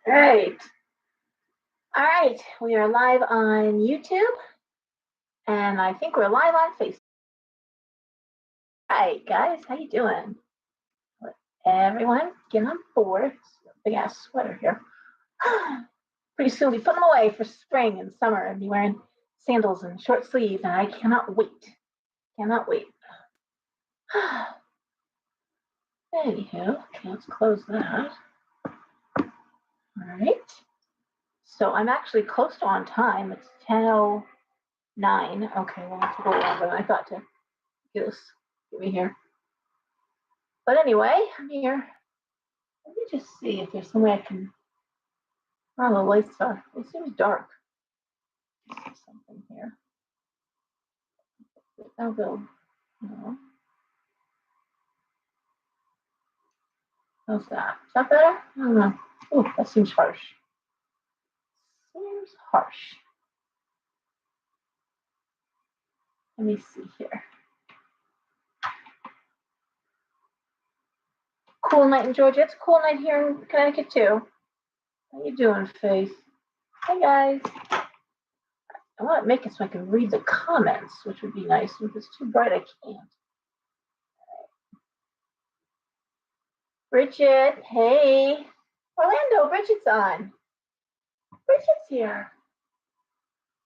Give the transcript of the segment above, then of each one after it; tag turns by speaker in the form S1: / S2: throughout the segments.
S1: Right. All right. We are live on YouTube, and I think we're live on Facebook. Hi, guys. How you doing? Everyone, get on board. Big ass sweater here. Pretty soon we put them away for spring and summer and be wearing sandals and short sleeves, and I cannot wait. Cannot wait. Anywho, let's close that. All right. So I'm actually close to on time. It's 10:09. Okay, well, it's a little longer than I thought to get me here. But anyway, I'm here. Let me just see if there's some way I can. Oh, the lights are. It seems dark. Something here. I'll go. No. How's that? Is that better? I don't know. Oh, that seems harsh. Seems harsh. Let me see here. Cool night in Georgia. It's a cool night here in Connecticut too. How you doing, Faith? Hey guys. I want to make it so I can read the comments, which would be nice. If it's too bright, I can't. Bridget, hey. Orlando, Bridget's on. Bridget's here.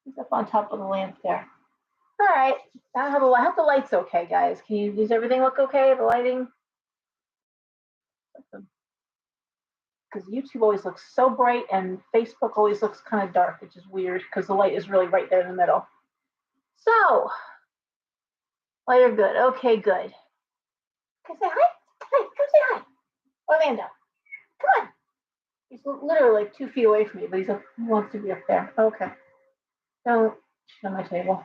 S1: He's up on top of the lamp there. All right. I hope the light's okay, guys. Does everything look okay? The lighting? Because YouTube always looks so bright and Facebook always looks kind of dark, which is weird because the light is really right there in the middle. So, light are good. Okay, good. Can I say hi? Hey, come say hi. Orlando, come on. He's literally like 2 feet away from me, but he wants to be up there. Okay. Don't shit on my table.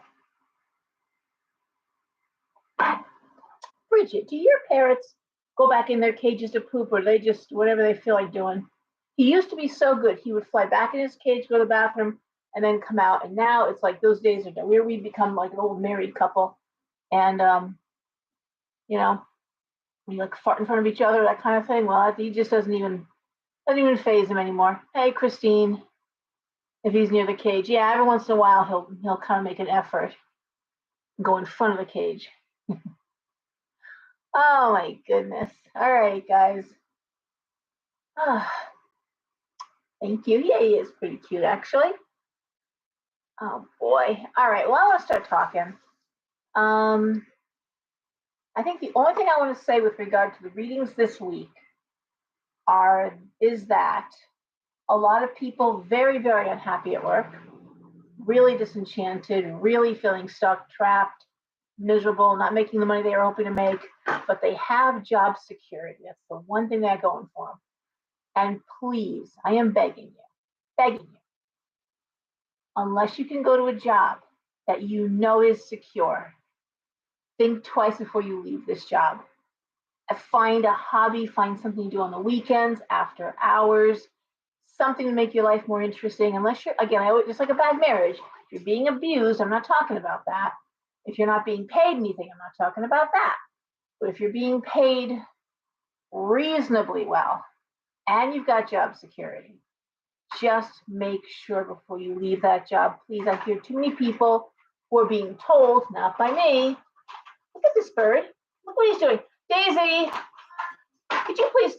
S1: Bridget, do your parrots go back in their cages to poop, or they just whatever they feel like doing? He used to be so good. He would fly back in his cage, go to the bathroom, and then come out. And now it's like those days are done. We've become like an old married couple, and we like fart in front of each other, that kind of thing. Well, he just doesn't even phase him anymore. Hey, Christine, if he's near the cage, yeah, every once in a while he'll kind of make an effort, go in front of the cage. Oh my goodness. All right, guys. Thank you. Yeah, he is pretty cute, actually. Oh boy. All right. Well, I want to start talking. I think the only thing I want to say with regard to the readings this week is that a lot of people very, very unhappy at work, really disenchanted, really feeling stuck, trapped, miserable, not making the money they were hoping to make, but they have job security. That's the one thing they're going for. And please, I am begging you, unless you can go to a job that you know is secure, think twice before you leave this job. Find a hobby, find something to do on the weekends, after hours, something to make your life more interesting. Unless you're, again, just like a bad marriage, if you're being abused, I'm not talking about that. If you're not being paid anything, I'm not talking about that. But if you're being paid reasonably well and you've got job security, just make sure before you leave that job. Please, I hear too many people who are being told, not by me. Look at this bird. Look what he's doing. Daisy, could you please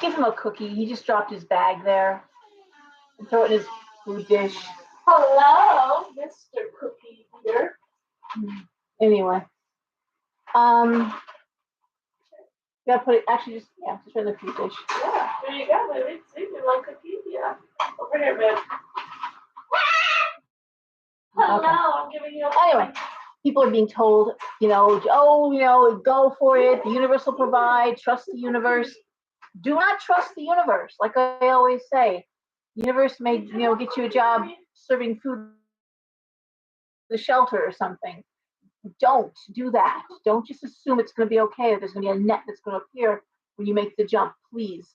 S1: give him a cookie? He just dropped his bag there. And throw it in his food dish. Hello, Mr. Cookie Eater. Anyway. You gotta put it, actually just right in the food dish. Yeah, there you go, baby. See, you like cookies? Yeah. Over here, babe. Hello, okay. I'm giving you a cookie. Anyway, people are being told, go for it. The universe will provide. Trust the universe. Do not trust the universe. Like I always say, the universe may, get you a job serving food, the shelter or something. Don't do that. Don't just assume it's going to be okay, or there's going to be a net that's going to appear when you make the jump. Please,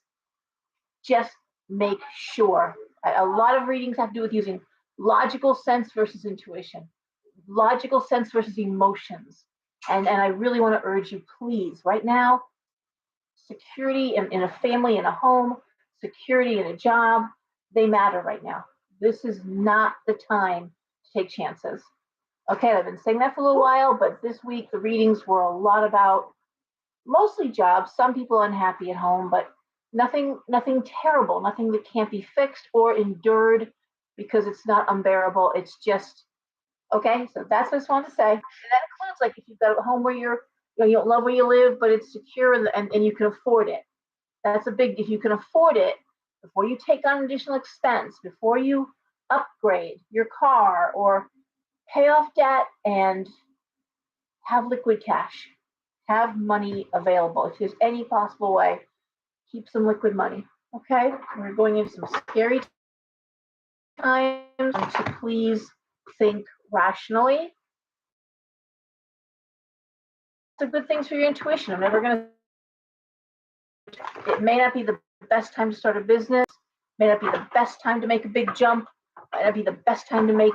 S1: just make sure. A lot of readings have to do with using logical sense versus intuition, logical sense versus emotions. And I really want to urge you, please, right now, security in a family, in a home, security in a job, they matter right now. This is not the time to take chances. Okay, I've been saying that for a little while, but this week the readings were a lot about mostly jobs, some people unhappy at home, but nothing terrible, nothing that can't be fixed or endured because it's not unbearable. It's just okay. So that's what I just wanted to say. And that includes like if you've got a home where you don't love where you live, but it's secure and you can afford it. That's a big if you can afford it before you take on additional expense, before you upgrade your car or pay off debt and have liquid cash, have money available. If there's any possible way, keep some liquid money. Okay, we're going into some scary times. So please think rationally. It's a good things for your intuition. I'm never going to. It may not be the best time to start a business. May not be the best time to make a big jump. Might not be the best time to make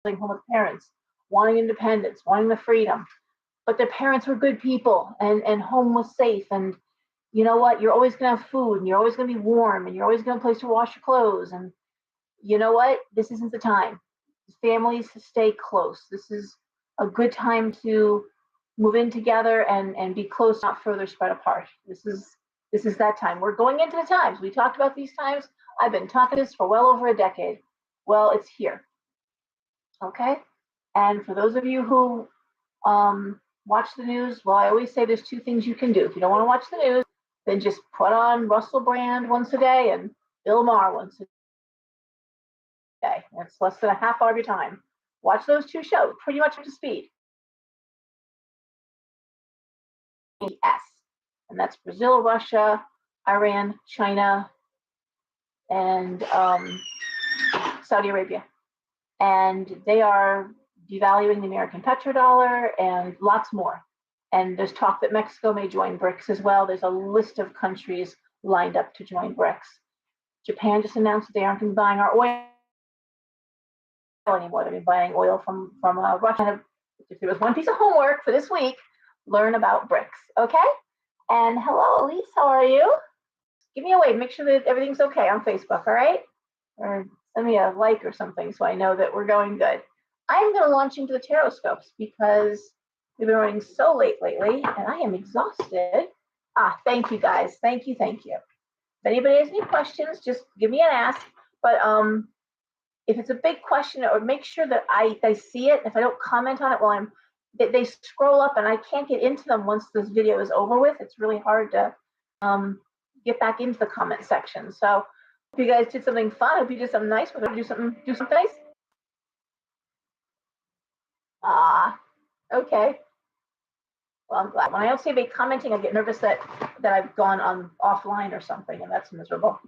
S1: home with parents, wanting independence, wanting the freedom. But their parents were good people, and home was safe, and you know what? You're always going to have food, and you're always going to be warm, and you're always going to have a place to wash your clothes. And you know what? This isn't the time. Families to stay close. This is a good time to move in together and be close, not further spread apart. This is that time. We're going into the times. We talked about these times. I've been talking this for well over a decade. Well, it's here. Okay. And for those of you who watch the news, well, I always say there's two things you can do. If you don't want to watch the news, then just put on Russell Brand once a day and Bill Maher once a day. That's less than a half hour of your time. Watch those two shows, pretty much up to speed. Yes, and that's Brazil, Russia, Iran, China, and Saudi Arabia. And they are devaluing the American petrodollar and lots more. And there's talk that Mexico may join BRICS as well. There's a list of countries lined up to join BRICS. Japan just announced that they aren't going to be buying our oil anymore. They're buying oil from Russia. If there was one piece of homework for this week, learn about BRICS. Okay? And hello, Elise. How are you? Give me a wave. Make sure that everything's okay on Facebook. All right? Or send me a like or something so I know that we're going good. I'm going to launch into the Tarotscopes because we've been running so late lately and I am exhausted. Thank you guys. Thank you. If anybody has any questions, just give me an ask. But if it's a big question, or make sure that I see it. If I don't comment on it while they scroll up and I can't get into them once this video is over with. It's really hard to get back into the comment section. So if you guys did something fun, if you did something nice, we're going to do something nice. Okay. Well, I'm glad. When I don't see anybody commenting, I get nervous that I've gone on offline or something, and that's miserable.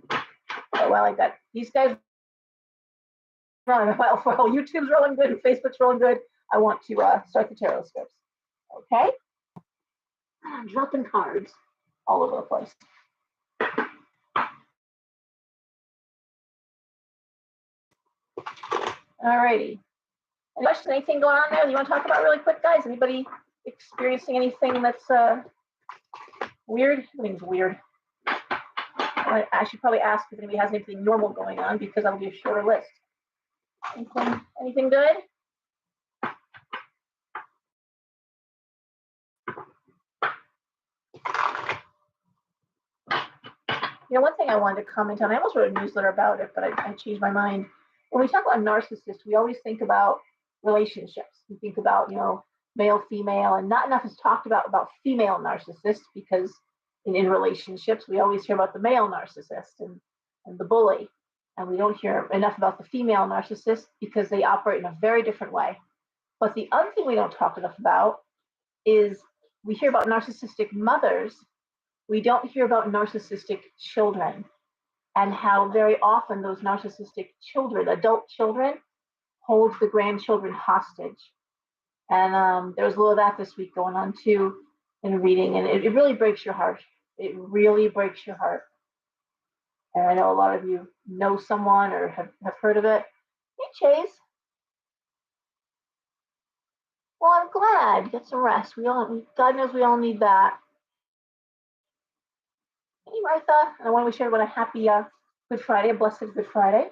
S1: So, well, I got these guys running well. YouTube's rolling good and Facebook's rolling good. I want to start the Tarotscopes. Okay. I'm dropping cards all over the place. All righty. Any questions? Anything going on there that you want to talk about really quick, guys? Anybody experiencing anything that's weird? Everything's weird. I should probably ask if anybody has anything normal going on because that'll be a shorter list. Anything good? You know, one thing I wanted to comment on, I almost wrote a newsletter about it, but I changed my mind. When we talk about narcissists, we always think about relationships. We think about, male, female, and not enough is talked about female narcissists because in relationships, we always hear about the male narcissist and the bully. And we don't hear enough about the female narcissist because they operate in a very different way. But the other thing we don't talk enough about is we hear about narcissistic mothers. We don't hear about narcissistic children and how very often those narcissistic children, adult children, hold the grandchildren hostage. And there was a little of that this week going on too in reading, and it really breaks your heart. It really breaks your heart. And I know a lot of you know someone or have heard of it. Hey, Chase. Well, I'm glad. Get some rest. God knows we all need that. Hey, Martha. And I want to wish everyone a happy Good Friday, a blessed Good Friday.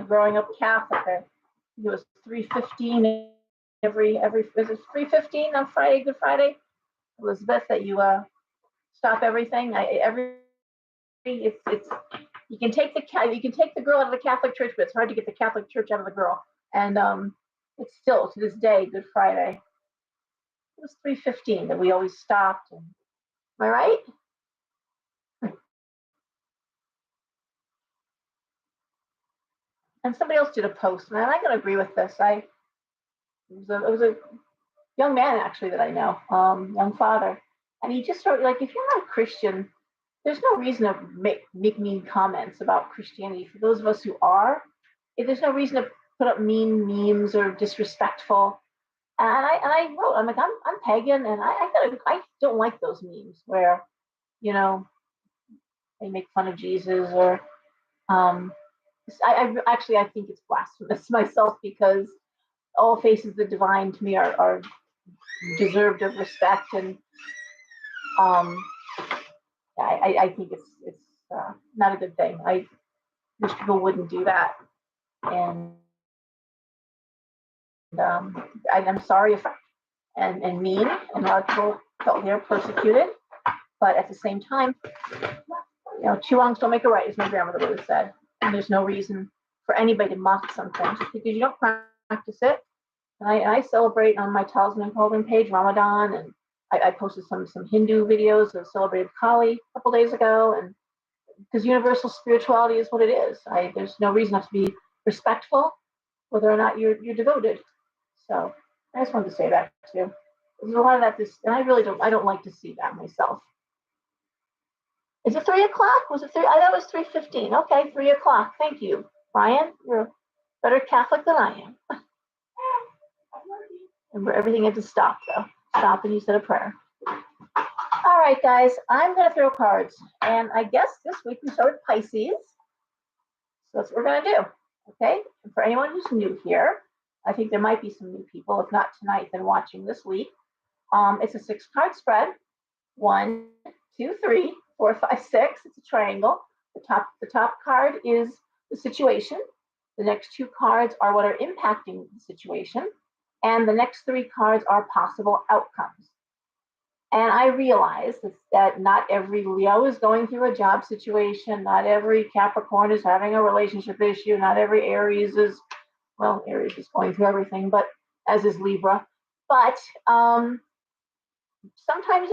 S1: Growing up Catholic, it was 3:15 every was it 3:15 on Friday, Good Friday? Elizabeth, that you stop everything. It's you can take the girl out of the Catholic Church, but it's hard to get the Catholic Church out of the girl. And it's still to this day Good Friday. It was 3:15 that we always stopped. And, am I right? And somebody else did a post, and I can agree with this. It was a young man actually that I know, young father, and he just wrote like, if you're not a Christian, there's no reason to make mean comments about Christianity. For those of us who are, there's no reason to put up mean memes or disrespectful. And I wrote, I'm like, I'm pagan, and I don't like those memes where, they make fun of Jesus or I think it's blasphemous myself, because all faces of the divine to me are deserved of respect, and I think it's not a good thing. I wish people wouldn't do that, and I'm sorry if and mean, and a lot of people felt they're persecuted, but at the same time, two wrongs don't make a right, as my grandmother would have said, and there's no reason for anybody to mock something just because you don't practice it. And I celebrate on my Talisman and Cauldron page Ramadan, and I posted some Hindu videos of celebrated Kali a couple days ago, and because universal spirituality is what it is. There's no reason not to be respectful, whether or not you're devoted. So I just wanted to say that too. There's a lot of that, and I don't like to see that myself. Is it 3:00? Was it 3? I thought it was 3:15. Okay, 3:00. Thank you, Brian. You're a better Catholic than I am. And everything had to stop, though. Stop and you said a prayer. All right, guys, I'm going to throw cards. And I guess this week we start with Pisces. So that's what we're going to do. Okay? And for anyone who's new here, I think there might be some new people. If not tonight, then watching this week. It's a 6-card spread. 1, 2, 3, 4, 5, 6. It's a triangle. The top card is the situation. The next 2 cards are what are impacting the situation. And the next 3 cards are possible outcomes. And I realize that not every Leo is going through a job situation. Not every Capricorn is having a relationship issue. Not every Aries is going through everything, but as is Libra. But sometimes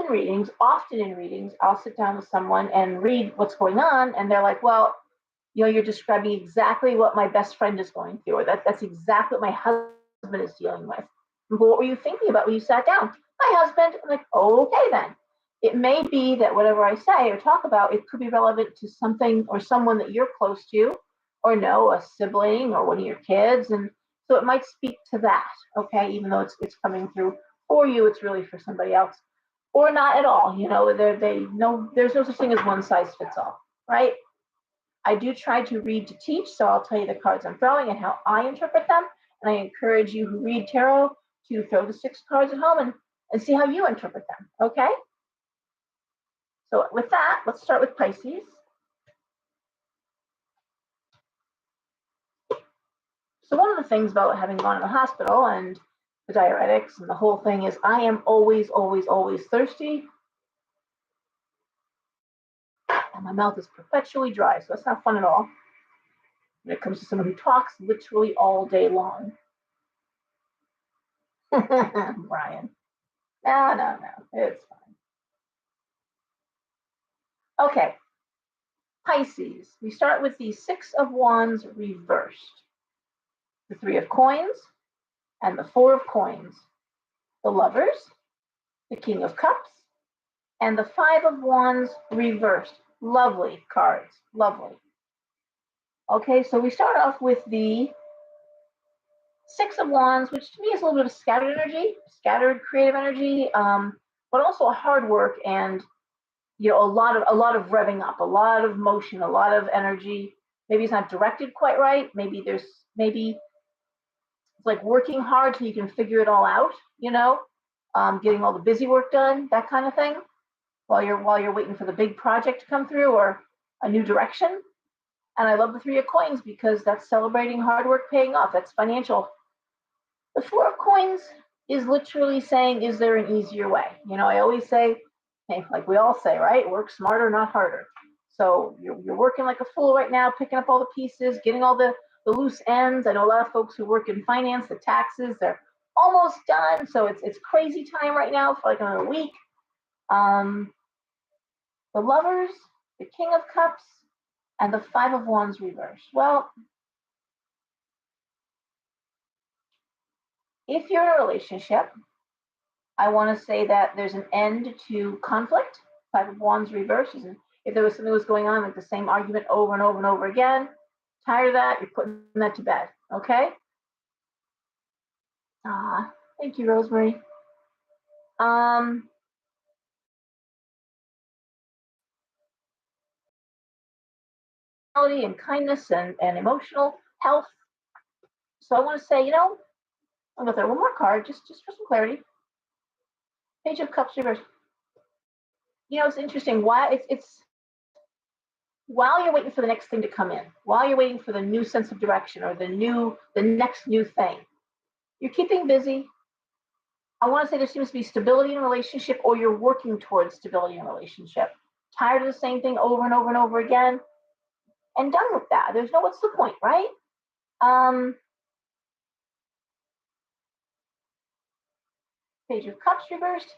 S1: often in readings, I'll sit down with someone and read what's going on, and they're like, well, you're describing exactly what my best friend is going through, or that's exactly what my husband is dealing with. What were you thinking about when you sat down? My husband. I'm like, okay, then. It may be that whatever I say or talk about, it could be relevant to something or someone that you're close to, or know, a sibling or one of your kids. And so it might speak to that, okay, even though it's coming through for you, it's really for somebody else. Or not at all. There's no such thing as one size fits all, right? I do try to read to teach, so I'll tell you the cards I'm throwing and how I interpret them. And I encourage you who read tarot to throw the 6 cards at home and see how you interpret them, okay? So with that, let's start with Pisces. So one of the things about having gone to the hospital and the diuretics and the whole thing is I am always, always, always thirsty. And my mouth is perpetually dry, so that's not fun at all when it comes to someone who talks literally all day long. Brian. No, it's fine. Okay, Pisces. We start with the 6 of Wands reversed, the 3 of Coins, and the 4 of Coins, the Lovers, the King of Cups, and the 5 of Wands reversed. Lovely cards, lovely. Okay, so we start off with the 6 of Wands, which to me is a little bit of scattered energy, scattered creative energy, but also hard work and a lot of revving up, a lot of motion, a lot of energy. Maybe it's not directed quite right. Maybe It's like working hard till you can figure it all out, getting all the busy work done, that kind of thing, while you're waiting for the big project to come through or a new direction. And I love the Three of Coins because that's celebrating hard work paying off. That's financial. The Four of Coins is literally saying, is there an easier way? I always say, hey, like we all say, right? Work smarter, not harder. So you're working like a fool right now, picking up all the pieces, getting all the loose ends. I know a lot of folks who work in finance, the taxes, they're almost done. So it's crazy time right now for like another week. The Lovers, the King of Cups, and the Five of Wands reversed. Well, if you're in a relationship, I want to say that there's an end to conflict. Five of Wands reversed. If there was something that was going on, like the same argument over and over and over again, tired of that, you're putting that to bed. Okay? Thank you, Rosemary. And kindness and emotional health. So I want to say, I'm going to throw one more card just for some clarity. Page of Cups reversed. It's interesting. Why it's while you're waiting for the next thing to come in, while you're waiting for the new sense of direction or the next new thing, you're keeping busy. I want to say there seems to be stability in a relationship, or you're working towards stability in a relationship. Tired of the same thing over and over and over again, and done with that. There's no, what's the point, right? Page of Cups reversed.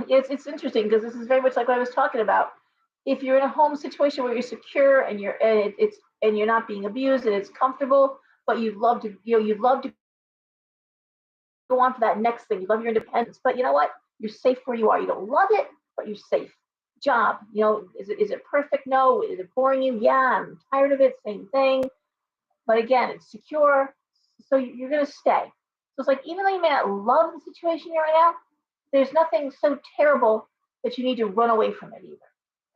S1: It's interesting because this is very much like what I was talking about. If you're in a home situation where you're secure and you're not being abused and it's comfortable, but you'd love to go on for that next thing. You love your independence, but you know what? You're safe where you are. You don't love it, but you're safe. Job, is it perfect? No. Is it boring you? Yeah, I'm tired of it. Same thing. But again, it's secure, so you're gonna stay. So it's like, even though you may not love the situation you're in right now, there's nothing so terrible that you need to run away from it either.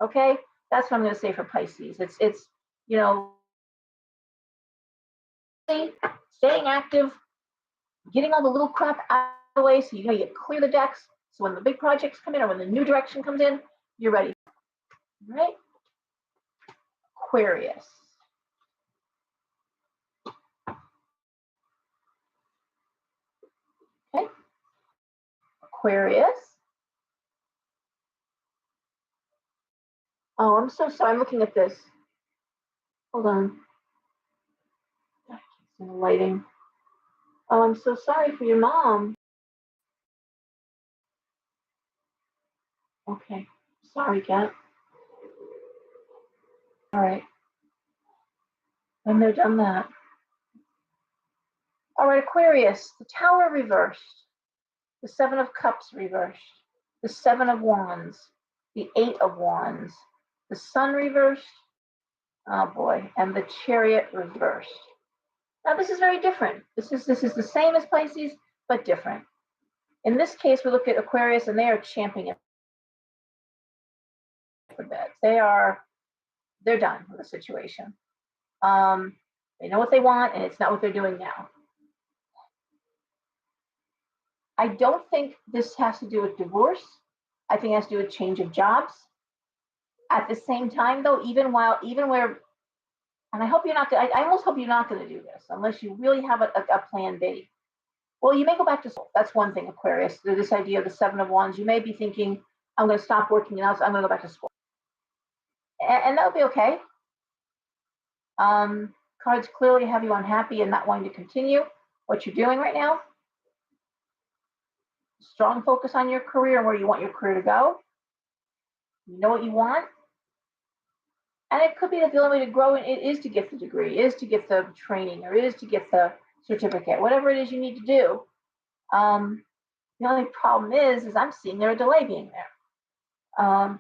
S1: Okay, that's what I'm going to say for Pisces. It's staying active, getting all the little crap out of the way, so you clear the decks. So when the big projects come in or when the new direction comes in, you're ready. All right, Aquarius. Okay, Aquarius. Oh, I'm so sorry. I'm looking at this. Hold on. I can't see the lighting. Oh, I'm so sorry for your mom. Okay. Sorry, Kat. All right. And they're done that. All right, Aquarius. The Tower reversed. The Seven of Cups reversed. The Seven of Wands. The Eight of Wands. The Sun reversed. Oh boy. And the Chariot reversed. Now this is very different. This is the same as Pisces, but different. In this case, we look at Aquarius and they are champing it for beds. They're done with the situation. They know what they want, and it's not what they're doing now. I don't think this has to do with divorce. I think it has to do with change of jobs. At the same time, though, even where, and I hope you're not. I almost hope you're not going to do this unless you really have a plan B. Well, you may go back to school. That's one thing, Aquarius. This idea of the Seven of Wands. You may be thinking, I'm going to stop working and I'm going to go back to school, and that would be okay. Cards clearly have you unhappy and not wanting to continue what you're doing right now. Strong focus on your career and where you want your career to go. You know what you want. And it could be that the only way to grow it is to get the degree, is to get the training, or is to get the certificate, whatever it is you need to do. The only problem is I'm seeing there a delay being there.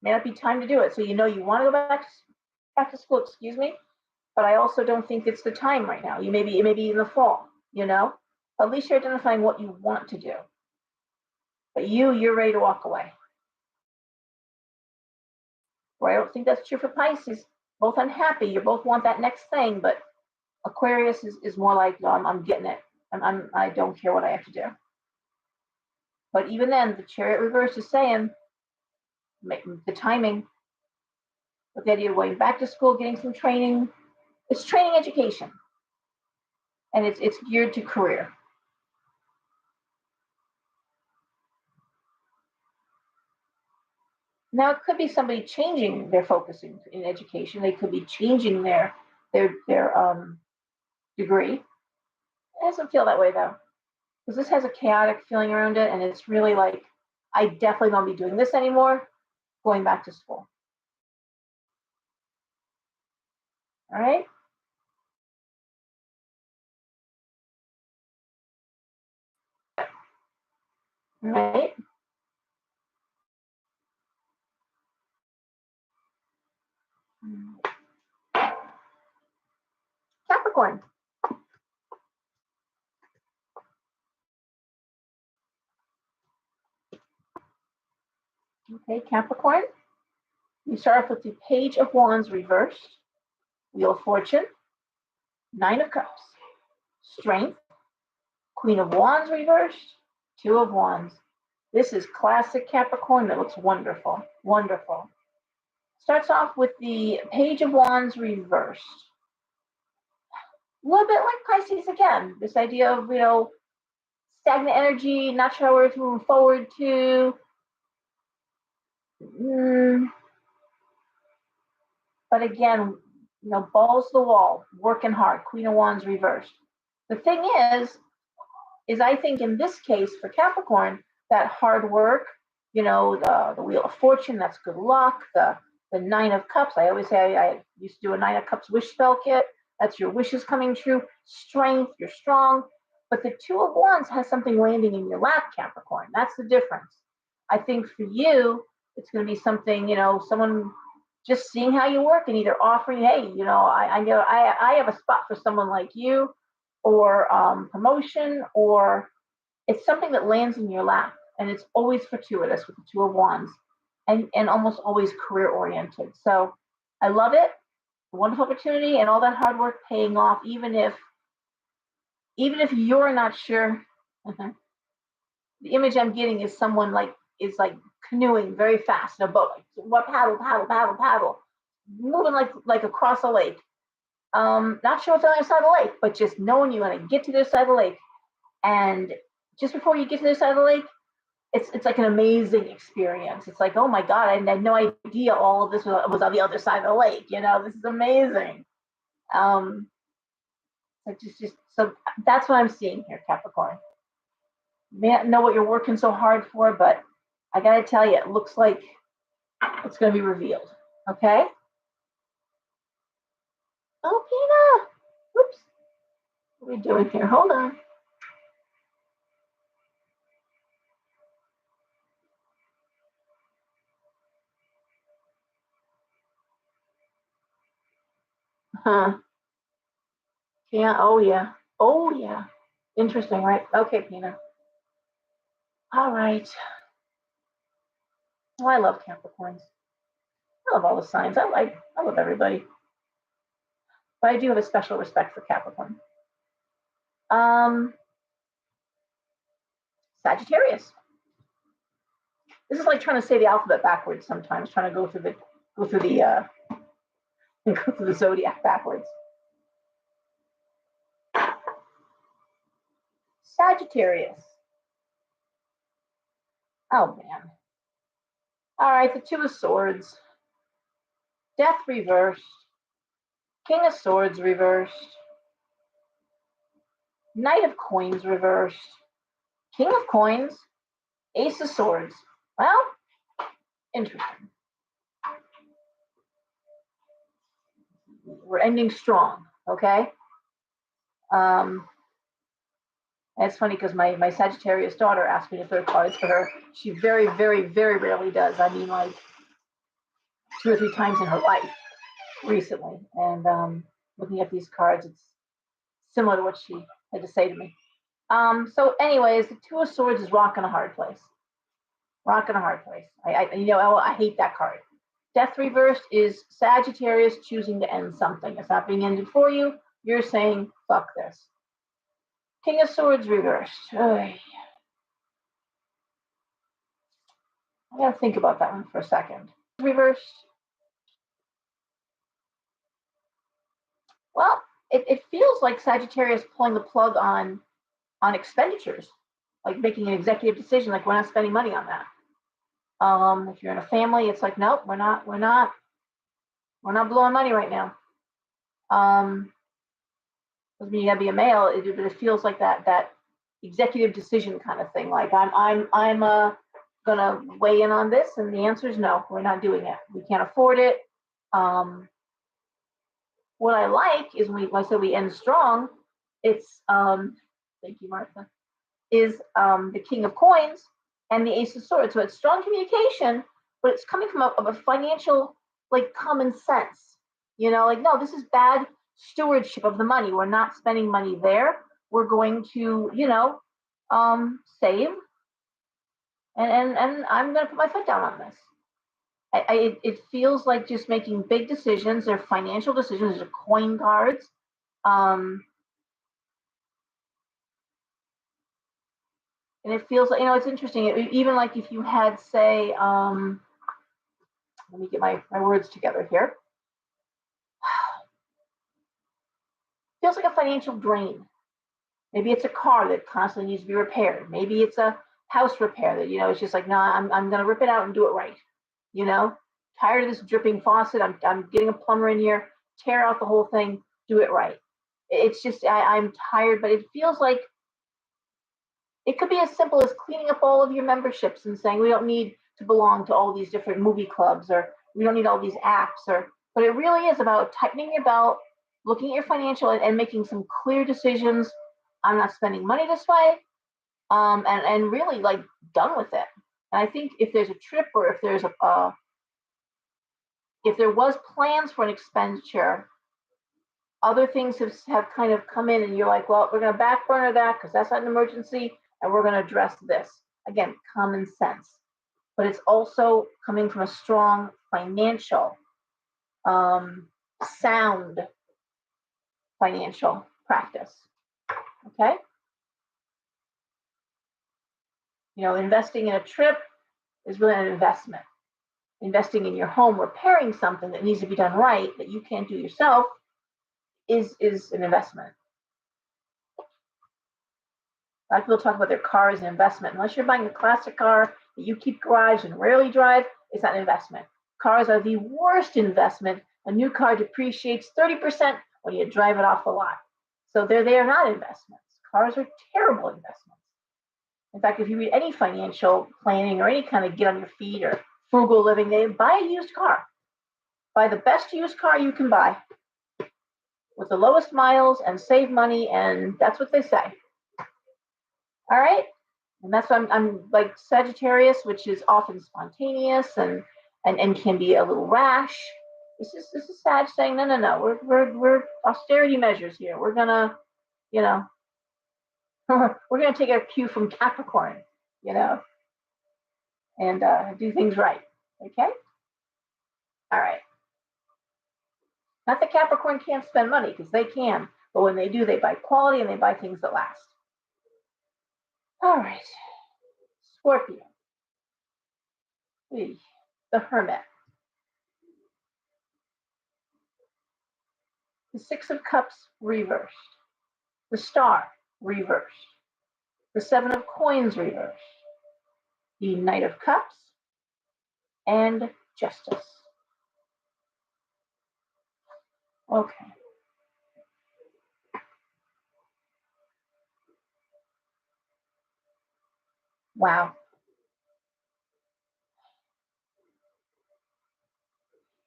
S1: May not be time to do it. So you want to go back to school, excuse me, but I also don't think it's the time right now. It may be in the fall, At least you're identifying what you want to do. But you're ready to walk away. Or I don't think that's true for Pisces. Both unhappy. You both want that next thing, but Aquarius is more like, no, I'm getting it. I don't care what I have to do. But even then, the Chariot reverse is saying the timing, with the idea of going back to school, getting some training. It's training education, and it's geared to career. Now, it could be somebody changing their focus in education. They could be changing their degree. It doesn't feel that way though, because this has a chaotic feeling around it, and it's really like, I definitely don't be doing this anymore. Going back to school. All right. All right. Capricorn. Okay, Capricorn. You start off with the Page of Wands reversed, Wheel of Fortune, Nine of Cups, Strength, Queen of Wands reversed, Two of Wands. This is classic Capricorn that looks wonderful, wonderful. Starts off with the Page of Wands reversed. A little bit like Pisces again, this idea of, stagnant energy, not sure where it's moving forward to. But again, balls to the wall, working hard, Queen of Wands reversed. The thing is I think in this case for Capricorn, that hard work, the Wheel of Fortune, that's good luck. The Nine of Cups, I always say I used to do a Nine of Cups wish spell kit. That's your wishes coming true. Strength, you're strong. But the Two of Wands has something landing in your lap, Capricorn. That's the difference. I think for you, it's going to be something, someone just seeing how you work and either offering, hey, I know I have a spot for someone like you, or promotion, or it's something that lands in your lap, and it's always fortuitous with the Two of Wands, and almost always career oriented. So I love it. A wonderful opportunity, and all that hard work paying off, even if you're not sure. The image I'm getting is someone is canoeing very fast in a boat, what paddle, paddle, paddle, paddle, moving like across a lake. Not sure what's on the other side of the lake, but just knowing you're going to get to the other side of the lake. And just before you get to the other side of the lake, it's like an amazing experience. It's like, oh my God, I had no idea all of this was on the other side of the lake. This is amazing. So that's what I'm seeing here, Capricorn. You may not know what you're working so hard for, but I got to tell you, it looks like it's going to be revealed. Okay? Oh, Pina. Whoops. What are we doing here? Hold on. Huh. Yeah. Oh, yeah. Oh, yeah. Interesting, right? Okay, Pina. All right. Oh, I love Capricorns. I love all the signs. I love everybody. But I do have a special respect for Capricorn. Sagittarius. This is like trying to say the alphabet backwards sometimes, trying to go through the go through the zodiac backwards. Sagittarius. Oh man. All right, the Two of Swords. Death reversed. King of Swords reversed. Knight of Coins reversed. King of Coins. Ace of Swords. Well, interesting. We're ending strong, okay? It's funny because my Sagittarius daughter asked me to throw cards for her. She very, very, very rarely does. I mean, like 2 or 3 times in her life recently. And looking at these cards, it's similar to what she had to say to me. So anyways, the Two of Swords is rocking a hard place. Rocking a hard place. I hate that card. Death reversed is Sagittarius choosing to end something. It's not being ended for you, You're saying, fuck this. King of Swords reversed. I gotta think about that one for a second. Reversed. Well, it feels like Sagittarius pulling the plug on expenditures, like making an executive decision, like we're not spending money on that. If you're in a family, it's like, nope, we're not blowing money right now. Doesn't mean you gotta be a male, but it feels like that executive decision kind of thing. Like I'm gonna weigh in on this, and the answer is no, we're not doing it. We can't afford it. What I like is when I said we end strong. It's thank you, Martha. Is the King of Coins and the Ace of Swords. So it's strong communication, but it's coming from a financial, like, common sense. You know, like, no, this is bad stewardship of the money. We're not spending money there. We're going to, save, and I'm going to put my foot down on this. It feels like just making big decisions. They're financial decisions. They're coin cards. And it feels like, it's interesting. Even like if you had, say, let me get my words together here. Feels like a financial drain. Maybe it's a car that constantly needs to be repaired. Maybe it's a house repair that, it's just like, no, I'm going to rip it out and do it right. Tired of this dripping faucet. I'm getting a plumber in here, tear out the whole thing, do it right. It's just, I'm tired, but it feels like it could be as simple as cleaning up all of your memberships and saying we don't need to belong to all these different movie clubs, or we don't need all these apps, but it really is about tightening your belt, looking at your financial, and making some clear decisions. I'm not spending money this way, and really, like, done with it. And I think if there's a trip, or if there's if there was plans for an expenditure, other things have kind of come in, and you're like, well, we're going to back burner that because that's not an emergency, and we're going to address this. Again, common sense. But it's also coming from a strong financial, sound financial practice. Okay? Investing in a trip is really an investment. Investing in your home, repairing something that needs to be done right, that you can't do yourself, is an investment. A lot of people talk about their car as an investment. Unless you're buying a classic car that you keep garage and rarely drive, it's not an investment. Cars are the worst investment. A new car depreciates 30% when you drive it off the lot. So they are not investments. Cars are terrible investments. In fact, if you read any financial planning or any kind of get on your feet or frugal living, they buy a used car. Buy the best used car you can buy with the lowest miles and save money, and that's what they say. All right? And that's why I'm like Sagittarius, which is often spontaneous and can be a little rash. This is Sag saying, no. We're austerity measures here. We're gonna, we're gonna take our cue from Capricorn, and do things right. Okay? All right. Not that Capricorn can't spend money, because they can, but when they do, they buy quality and they buy things that last. All right. Scorpio. The Hermit. The Six of Cups reversed. The Star reversed. The Seven of Coins reversed. The Knight of Cups and Justice. Okay. Wow.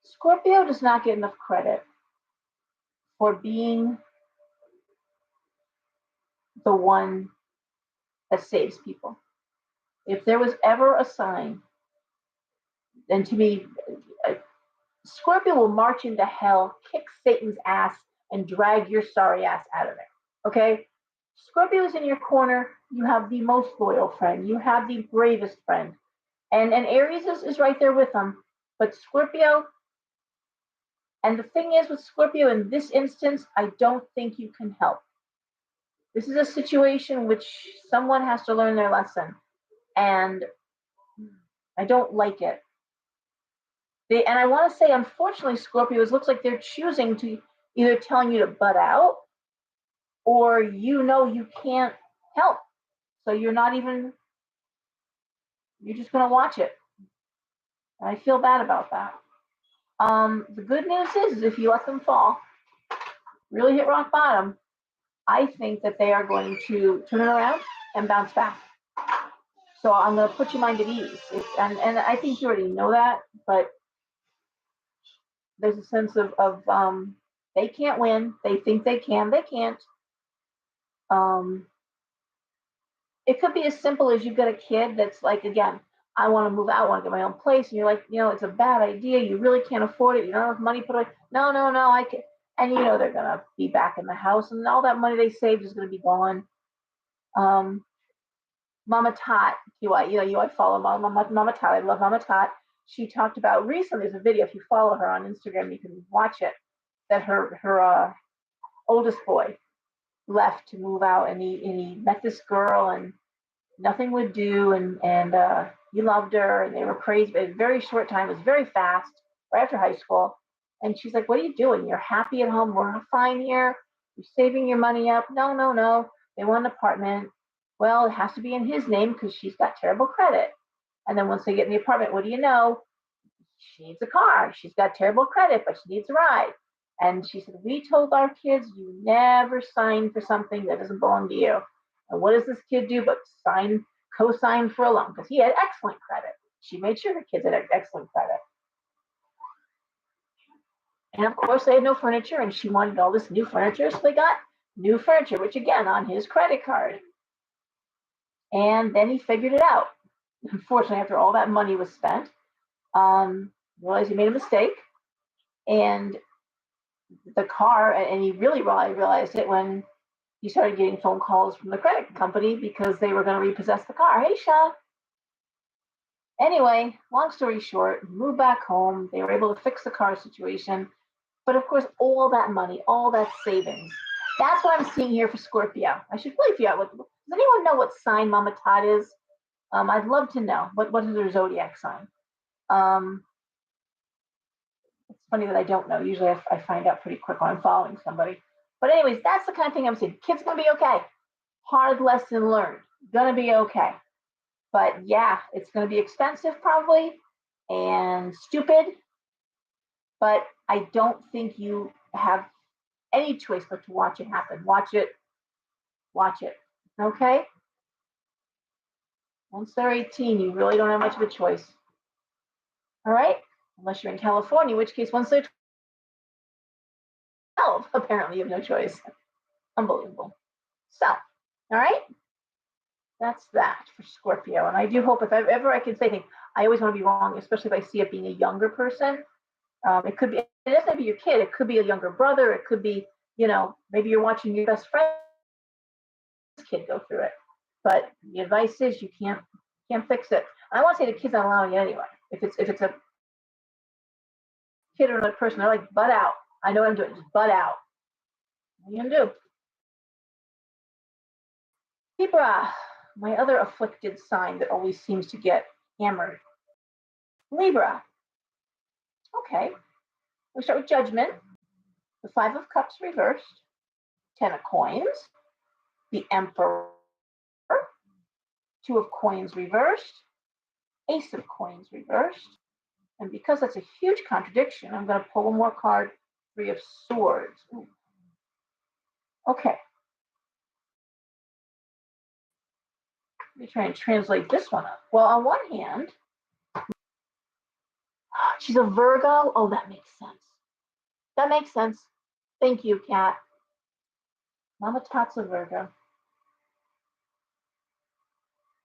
S1: Scorpio does not get enough credit for being the one that saves people. If there was ever a sign, then to me, Scorpio will march into hell, kick Satan's ass, and drag your sorry ass out of there. Okay? Scorpio is in your corner. You have the most loyal friend. You have the bravest friend. And Aries is right there with them. But Scorpio, And the thing is with Scorpio, in this instance, I don't think you can help. This is a situation which someone has to learn their lesson. And I don't like it. And I want to say, unfortunately, Scorpios looks like they're choosing to either telling you to butt out, or you can't help. So you're just going to watch it. And I feel bad about that. The good news is if you let them fall, really hit rock bottom, I think that they are going to turn it around and bounce back. So I'm going to put your mind at ease. And I think you already know that, but there's a sense of they can't win. They think they can. They can't. Um, it could be as simple as you've got a kid that's like, again, I want to move out, I want to get my own place. And you're like, it's a bad idea. You really can't afford it. You don't have money put away. No, I can. And they're going to be back in the house, and all that money they saved is going to be gone. Mama Tot, you might follow Mama Tot. I love Mama Tot. She talked about recently, there's a video, if you follow her on Instagram, you can watch it, that her oldest boy left to move out, and he met this girl, and nothing would do, and he loved her, and they were crazy, but in a very short time, it was very fast, right after high school. And she's like, what are you doing? You're happy at home. We're fine here. You're saving your money up. No. They want an apartment. Well, it has to be in his name because she's got terrible credit. And then once they get in the apartment, what do you know? She needs a car. She's got terrible credit, but she needs a ride. And she said, we told our kids, you never sign for something that doesn't belong to you. And what does this kid do but co-sign for a loan? Because he had excellent credit. She made sure her kids had excellent credit. And of course, they had no furniture, and she wanted all this new furniture, so they got new furniture, which again, on his credit card. And then he figured it out. Unfortunately, after all that money was spent, realized he made a mistake, and the car, and he really realized it when he started getting phone calls from the credit company because they were going to repossess the car. Hey, Sean. Anyway, long story short, moved back home. They were able to fix the car situation. But of course, all that money, all that savings, that's what I'm seeing here for Scorpio. I should really figure out does anyone know what sign Mama Todd is? I'd love to know. What is her zodiac sign? It's funny that I don't know. Usually I find out pretty quick when I'm following somebody. But anyways, that's the kind of thing I'm saying. Kids gonna be okay. Hard lesson learned. Gonna be okay. But yeah, it's gonna be expensive probably and stupid. But I don't think you have any choice but to watch it happen. Watch it. Okay? Once they're 18, you really don't have much of a choice. All right? Unless you're in California, in which case once they're 12, apparently you have no choice. Unbelievable. So, all right? That's that for Scorpio. And I do hope if ever I can say anything, I always want to be wrong, especially if I see it being a younger person. It doesn't have to be your kid. It could be a younger brother. It could be, maybe you're watching your best friend's kid go through it. But the advice is you can't fix it. I want to say the kids aren't allowing it anyway. If it's a kid or another person, they're like, butt out. I know what I'm doing. Just butt out. What are you gonna do? Libra, my other afflicted sign that always seems to get hammered. Libra. Okay. We start with Judgment. The Five of Cups reversed. Ten of Coins. The Emperor. Two of Coins reversed. Ace of Coins reversed. And because that's a huge contradiction, I'm going to pull one more card, Three of Swords. Ooh. Okay. Let me try and translate this one up. Well, on one hand, she's a Virgo. Oh, that makes sense. That makes sense. Thank you, Kat. Mama Tot's a Virgo.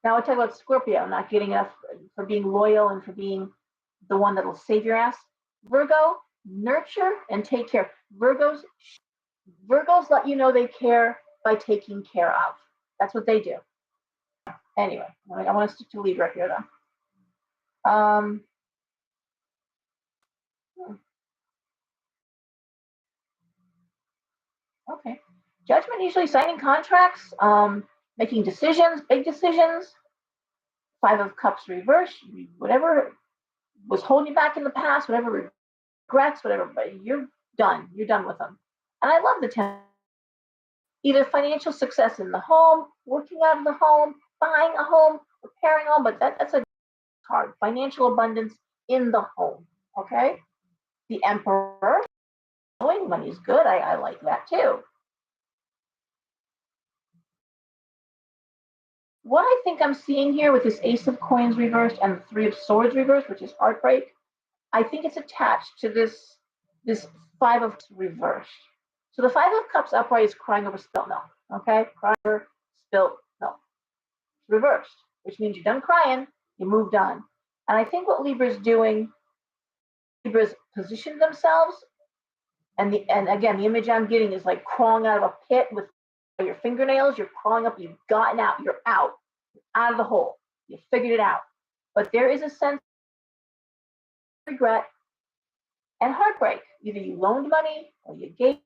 S1: Now I talk about Scorpio, not getting enough for being loyal and for being the one that'll save your ass. Virgo, nurture and take care. Virgos let you know they care by taking care of. That's what they do. Anyway, I want to stick to Libra here though. Okay. Judgment, usually signing contracts, making decisions, big decisions. Five of Cups reversed, whatever was holding you back in the past, whatever regrets, whatever, but you're done. You're done with them. And I love the 10. Either financial success in the home, working out of the home, buying a home, repairing a home, but that's a card. Financial abundance in the home. Okay? The Emperor, money's good. I like that too. What I think I'm seeing here with this Ace of Coins reversed and the Three of Swords reversed, which is heartbreak, I think it's attached to this Five of reversed. So the Five of Cups upright is crying over spilt milk. Okay, crying over spilt milk. Reversed, which means you're done crying, you moved on. And I think what Libra's doing, Libra's positioned themselves, and again, the image I'm getting is like crawling out of a pit with your fingernails. You're crawling up. You've gotten out. You're out of the hole. You figured it out. But there is a sense of regret and heartbreak. Either you loaned money or you gave,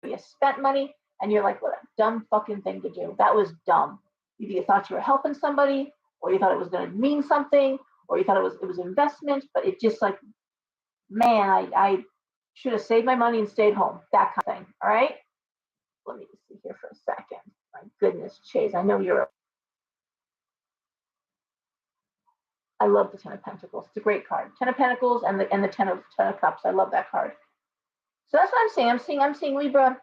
S1: or you spent money, and you're like, what a dumb fucking thing to do. That was dumb. Either you thought you were helping somebody, or you thought it was going to mean something, or you thought it was investment, but it just like, man, I should have saved my money and stayed home. That kind of thing. All right. Let me just see here for a second. My goodness, Chase, I know you're. I love the Ten of Pentacles. It's a great card. Ten of Pentacles and the Ten of Cups. I love that card. So that's what I'm saying. I'm seeing Libra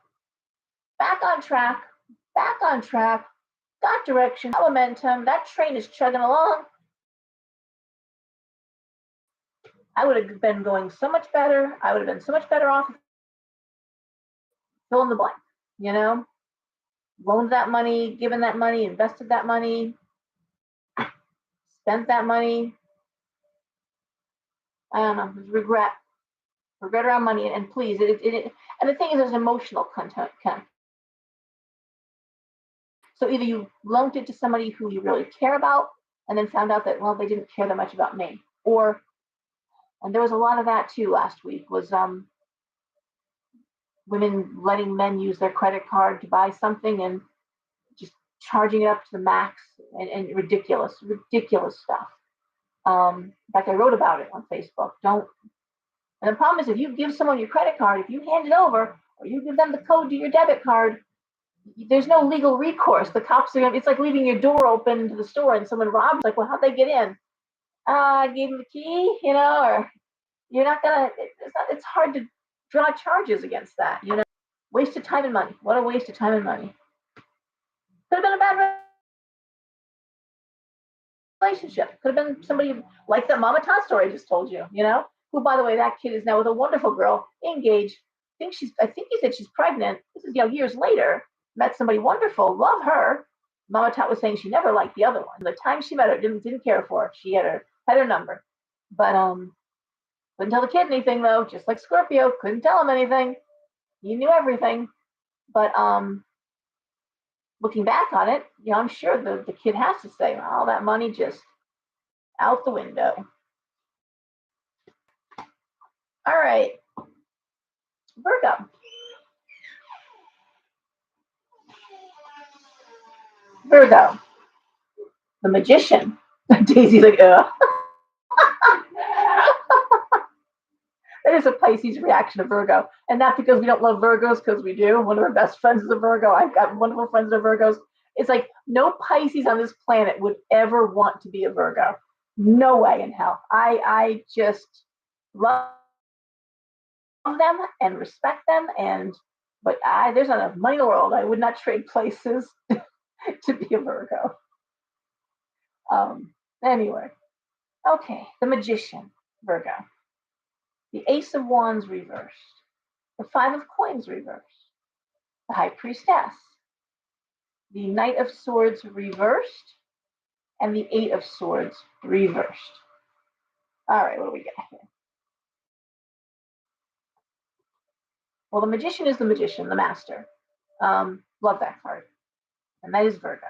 S1: back on track, got direction, got momentum. That train is chugging along. I would have been going so much better. I would have been so much better off. Fill in the blank, you know, loaned that money, given that money, invested that money, spent that money. I don't know, regret around money, and please, and the thing is, there's emotional content. So either you loaned it to somebody who you really care about, and then found out that, well, they didn't care that much about me, or, and there was a lot of that too last week, was women letting men use their credit card to buy something and just charging it up to the max, and ridiculous stuff. In fact, I wrote about it on Facebook. Don't. And the problem is, if you give someone your credit card, if you hand it over, or you give them the code to your debit card, there's no legal recourse. The cops are. It's like leaving your door open to the store and someone robs. Like, well, how'd they get in? I gave them the key, or you're not gonna. It's hard to draw charges against that. Waste of time and money. What a waste of time and money. Could have been a bad relationship. Could have been somebody like that Mama Todd story I just told you. Who, by the way, that kid is now with a wonderful girl, engaged. I think he said she's pregnant. This is years later. Met somebody wonderful, love her. Mama Tot was saying she never liked the other one. The time she met her, didn't care for her. She had her number, but couldn't tell the kid anything though. Just like Scorpio, couldn't tell him anything. He knew everything, but looking back on it, I'm sure the kid has to say, all that money just out the window. All right, Virgo. Virgo, the magician. Daisy's like, ugh. That is a Pisces reaction to Virgo. And not because we don't love Virgos, because we do. One of our best friends is a Virgo. I've got wonderful friends that are Virgos. It's like no Pisces on this planet would ever want to be a Virgo. No way in hell. I just love them and respect them. But there's not enough money in the world. I would not trade places to be a Virgo. Anyway, okay, the magician, Virgo. The Ace of Wands reversed. The Five of Coins reversed. The High Priestess. The Knight of Swords reversed. And the Eight of Swords reversed. All right, what do we got here? Well, the Magician is the Magician, the Master. Love that card. And that is Virgo.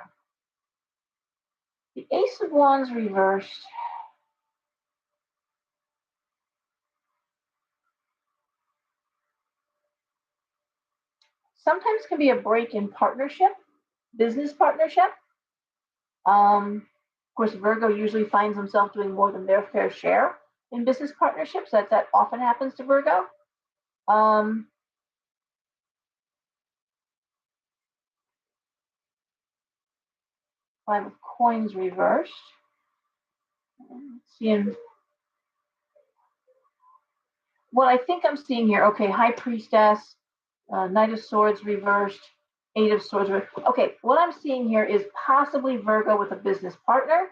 S1: The Ace of Wands reversed. sometimes can be a break in partnership, business partnership. Of course, Virgo usually finds himself doing more than their fair share in business partnerships. That often happens to Virgo. Um, Five of Coins reversed. Seeing what I think I'm seeing here. Okay, High Priestess, Knight of Swords reversed, Eight of Swords. Okay, what I'm seeing here is possibly Virgo with a business partner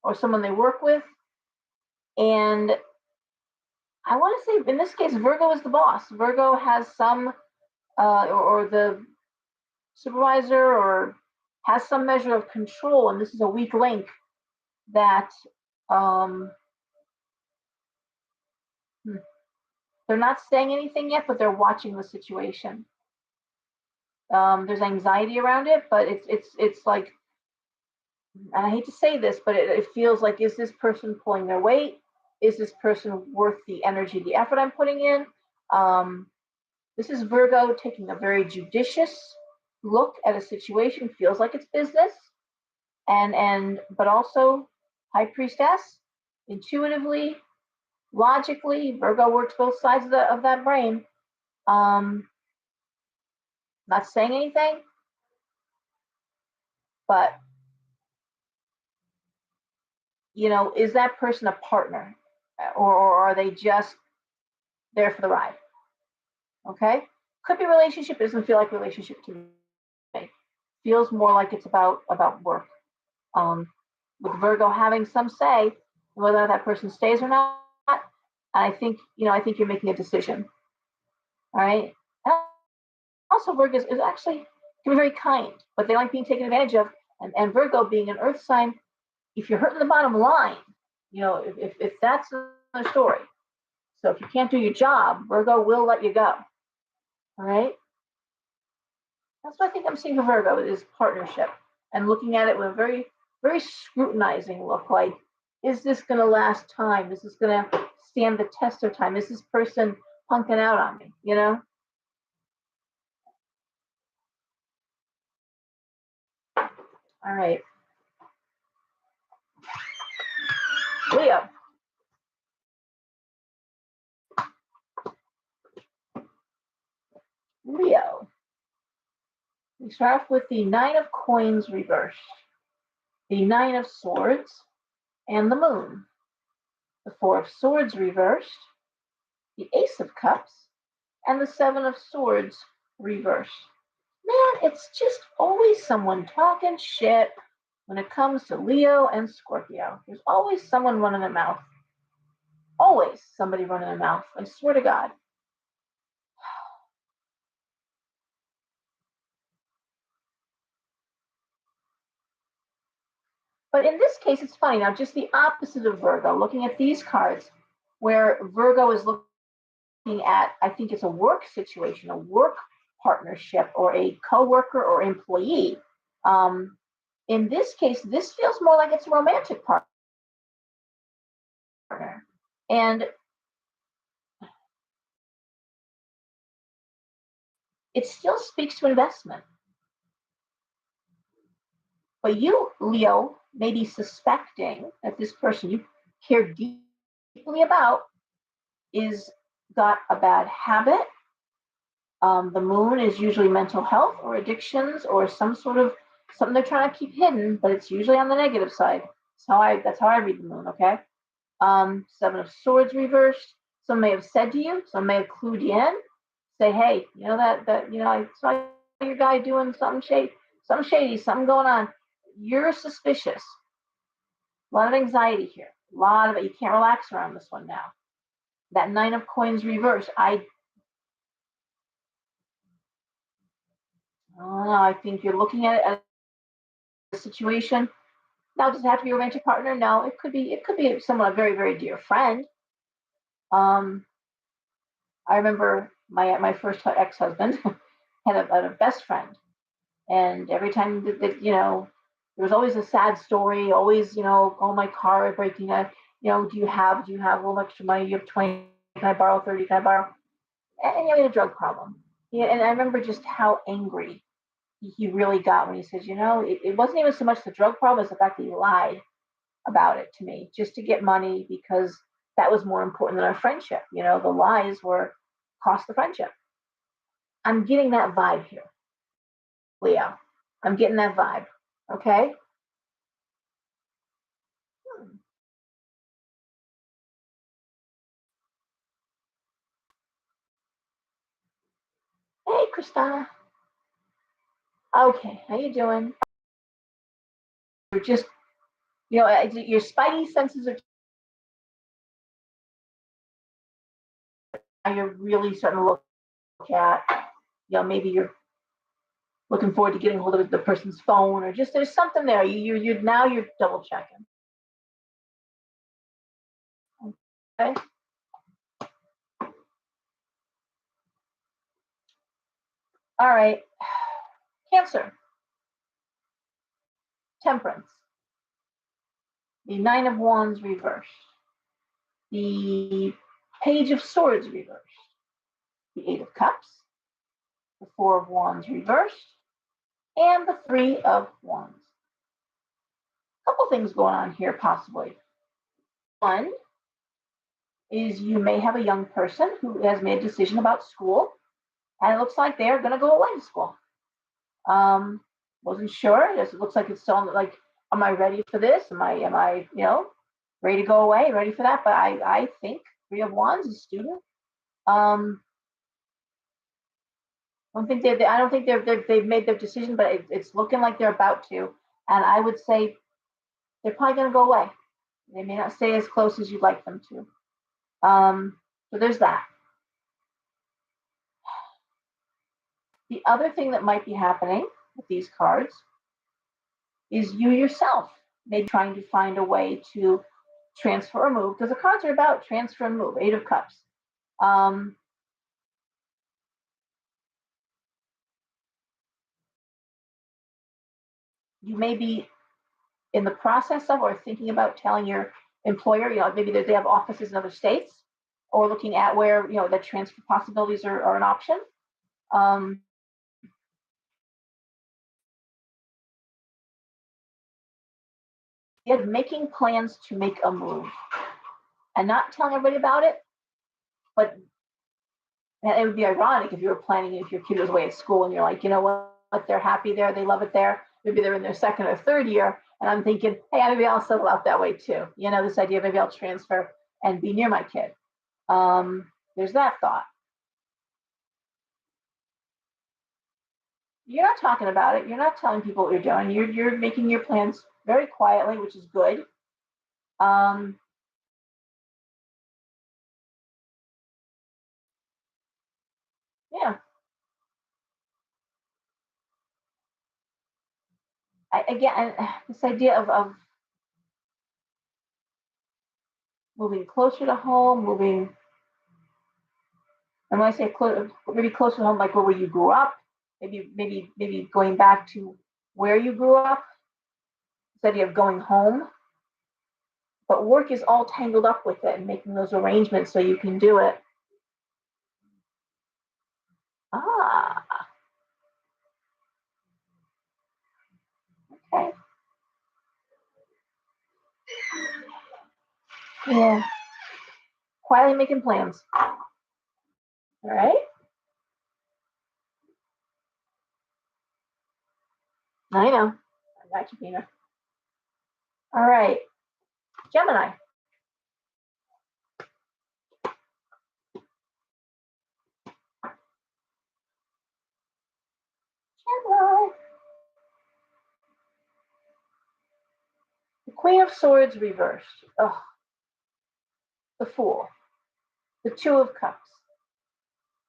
S1: or someone they work with. And I want to say in this case, Virgo is the boss. Virgo has some, or the supervisor, or has some measure of control. And this is a weak link that they're not saying anything yet, but they're watching the situation. There's anxiety around it, but it's like, and I hate to say this, but it feels like, is this person pulling their weight? Is this person worth the energy, the effort I'm putting in? This is Virgo taking a very judicious look at a situation, feels like it's business, but also High Priestess, intuitively, logically, Virgo works both sides of that brain. Not saying anything, but is that person a partner, or are they just there for the ride? Okay, could be relationship. Doesn't feel like relationship to me. Feels more like it's about work. With Virgo having some say whether that person stays or not. And I think you're making a decision. All right. And also, Virgo is actually can be very kind, but they like being taken advantage of. And Virgo being an Earth sign, if you're hurting the bottom line, if that's the story. So if you can't do your job, Virgo will let you go. All right. That's what I think I'm seeing for Virgo is partnership and looking at it with a very, very scrutinizing look. Like, is this going to last time? Is this going to stand the test of time? Is this person punking out on me? All right. Leo. Leo. We start off with the Nine of Coins reversed, the Nine of Swords, and the Moon. The Four of Swords reversed, the Ace of Cups, and the Seven of Swords reversed. Man, it's just always someone talking shit when it comes to Leo and Scorpio. There's always someone running their mouth. Always somebody running their mouth. I swear to God. But in this case, it's funny. Now, just the opposite of Virgo, looking at these cards, where Virgo is looking at, I think it's a work situation, a work partnership, or a coworker or employee. In this case, this feels more like it's a romantic partner. And it still speaks to investment. But you, Leo, may be suspecting that this person you care deeply about is got a bad habit. The moon is usually mental health or addictions or some sort of something they're trying to keep hidden, but it's usually on the negative side. That's how I read the moon. Okay. Seven of Swords reversed. Some may have said to you, some may have clued you in. Say, hey, that I saw your guy doing something shady, something going on. You're suspicious. A lot of anxiety here. A lot of it. You can't relax around this one now. That Nine of Coins reverse. I don't know. I think you're looking at it as a situation. Now, does it have to be a romantic partner? No, it could be. It could be someone, a very, very dear friend. I remember my first ex-husband had a best friend, and every time that there was always a sad story. Always, oh, my car breaking. Do you have a little extra money? You have 20? Can I borrow 30? Can I borrow? And he had a drug problem. Yeah, and I remember just how angry he really got when he says, it wasn't even so much the drug problem as the fact that he lied about it to me just to get money because that was more important than our friendship. The lies were cost the friendship. I'm getting that vibe here, Leo. I'm getting that vibe. Okay. Hey, Christina. Okay, how you doing? You're just, your spidey senses you're really starting to look at. Maybe you're looking forward to getting hold of the person's phone, or just there's something there. You're double checking. Okay. All right. Cancer, Temperance, the Nine of Wands reversed, the Page of Swords reversed, the Eight of Cups, the Four of Wands reversed, and the Three of Wands. A couple things going on here, possibly. One is you may have a young person who has made a decision about school, and it looks like they're going to go away to school. Wasn't sure. It looks like it's still like, am I ready for this? Am I, ready to go away? Ready for that? But I think Three of Wands is student. I don't think they've made their decision, but it's looking like they're about to. And I would say they're probably going to go away. They may not stay as close as you'd like them to. So there's that. The other thing that might be happening with these cards is you yourself maybe trying to find a way to transfer or move, because the cards are about transfer and move. Eight of Cups. You may be in the process of or thinking about telling your employer, maybe they have offices in other states, or looking at where, the transfer possibilities are an option. Making plans to make a move and not telling everybody about it, but it would be ironic if you were planning if your kid was away at school and you're like, they're happy there, they love it there. Maybe they're in their second or third year, and I'm thinking, hey, maybe I'll settle out that way too. This idea, maybe I'll transfer and be near my kid. There's that thought. You're not talking about it. You're not telling people what you're doing. You're making your plans very quietly, which is good. Yeah. Again, this idea of moving closer to home, and when I say maybe closer to home, like where you grew up, maybe going back to where you grew up. This idea of going home, but work is all tangled up with it and making those arrangements so you can do it. Ah, okay. Yeah. Quietly making plans. All right. I know. I got you, Pina. All right. Gemini. Gemini. The Queen of Swords reversed. Ugh. The Fool. The Two of Cups.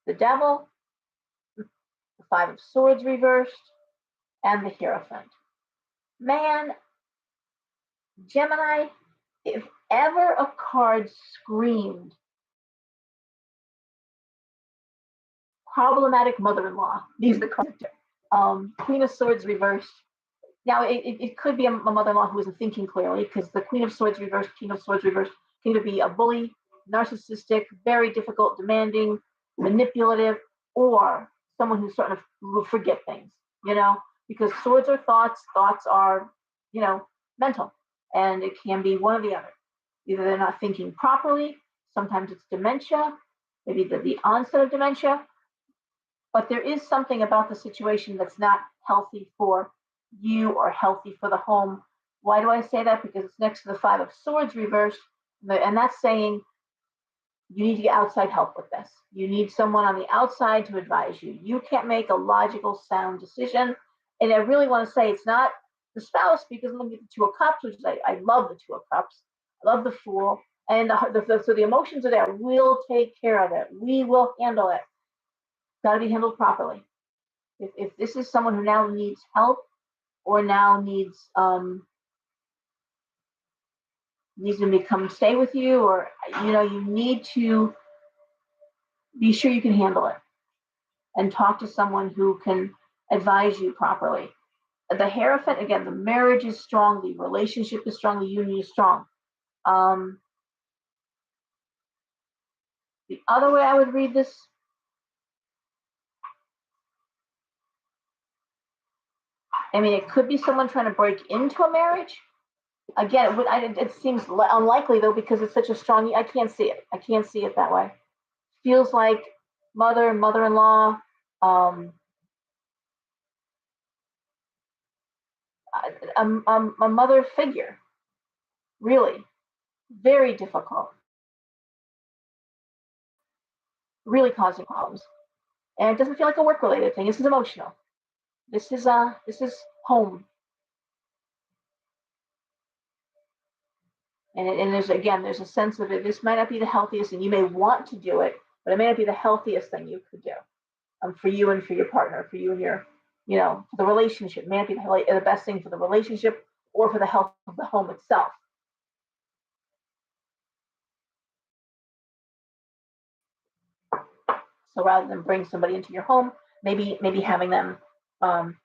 S1: The Devil. The Five of Swords reversed. And the Hierophant. Man, Gemini, if ever a card screamed problematic mother-in-law, these are the cards. Queen of Swords reversed. Now, it could be a mother-in-law who isn't thinking clearly, because the Queen of Swords reversed, King of Swords reversed can either be a bully, narcissistic, very difficult, demanding, manipulative, or someone who's starting to forget things, because swords are thoughts, thoughts are, mental, and it can be one or the other. Either they're not thinking properly, sometimes it's dementia, maybe the onset of dementia, but there is something about the situation that's not healthy for you or healthy for the home. Why do I say that? Because it's next to the Five of Swords reversed, and that's saying you need to get outside help with this. You need someone on the outside to advise you. You can't make a logical, sound decision. And I really want to say it's not the spouse, because when you get the Two of Cups, which is I love the Two of Cups, I love the Fool, and so the emotions are there. We'll take care of it. We will handle it. Got to be handled properly. If this is someone who now needs help or now needs to come stay with you, or you need to be sure you can handle it and talk to someone who can advise you properly. The Hierophant, again, the marriage is strong, the relationship is strong, the union is strong. The other way I would read this, it could be someone trying to break into a marriage. Again, it seems unlikely, though, because it's such a strong, I can't see it. I can't see it that way. Feels like mother-in-law, a mother figure, really, very difficult, really causing problems. And it doesn't feel like a work-related thing. This is emotional. This is home. And there's a sense of it. This might not be the healthiest, and you may want to do it, but it may not be the healthiest thing you could do, for you and for your partner, for you and your, for the relationship. It may not be the best thing for the relationship or for the health of the home itself. So rather than bring somebody into your home, maybe having them in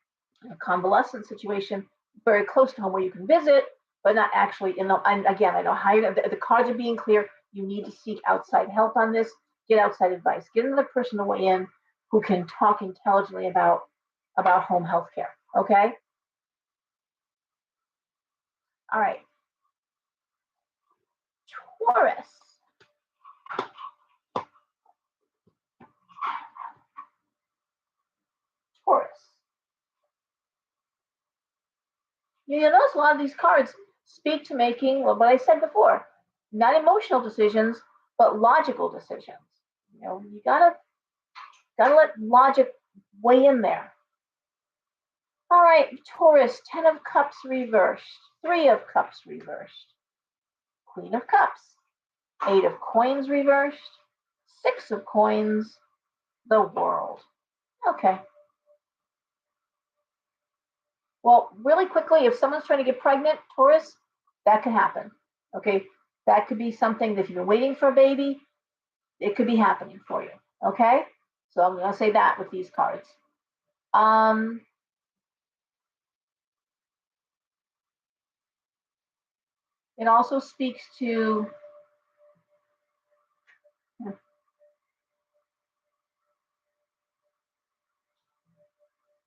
S1: a convalescent situation very close to home where you can visit, but not actually in the. And again, I know how the cards are being clear. You need to seek outside help on this. Get outside advice. Get another person to weigh in who can talk intelligently about home health care. Okay. All right. Taurus. Taurus. You notice a lot of these cards speak to making, well, what I said before, not emotional decisions, but logical decisions. You gotta let logic weigh in there. All right, Taurus, 10 of Cups reversed, 3 of Cups reversed, Queen of Cups, 8 of Coins reversed, 6 of Coins, the World. Okay. Well, really quickly, if someone's trying to get pregnant, Taurus, that could happen. Okay. That could be something that if you've been waiting for a baby, it could be happening for you. Okay. So I'm going to say that with these cards. It also speaks to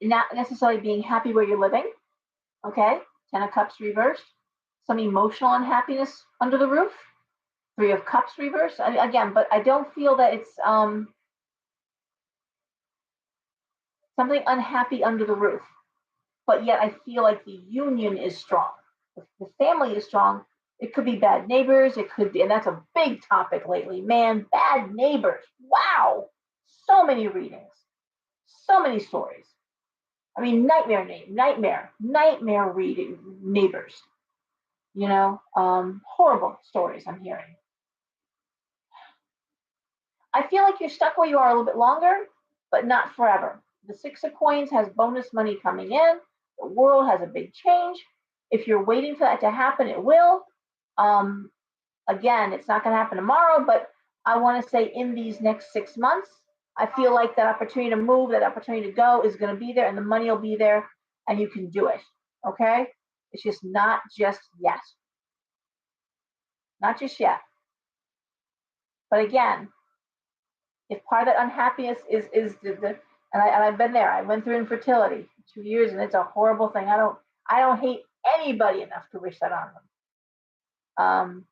S1: not necessarily being happy where you're living. Okay. 10 of Cups reversed. Some emotional unhappiness under the roof. 3 of Cups reversed. Again, but I don't feel that it's something unhappy under the roof. But yet I feel like the union is strong. The family is strong. It could be bad neighbors. It could be, and that's a big topic lately. Man, bad neighbors. Wow. So many readings. So many stories. Nightmare reading neighbors. Horrible stories I'm hearing. I feel like you're stuck where you are a little bit longer, but not forever. The 6 of Coins has bonus money coming in. The World has a big change. If you're waiting for that to happen, it will. Again, it's not going to happen tomorrow, but I want to say in these next 6 months, I feel like that opportunity to move, that opportunity to go is going to be there, and the money will be there, and you can do it. Okay? It's just not just yet. Not just yet. But again, if part of that unhappiness is And I've been there. I went through infertility 2 years, and it's a horrible thing. I don't hate anybody enough to wish that on them.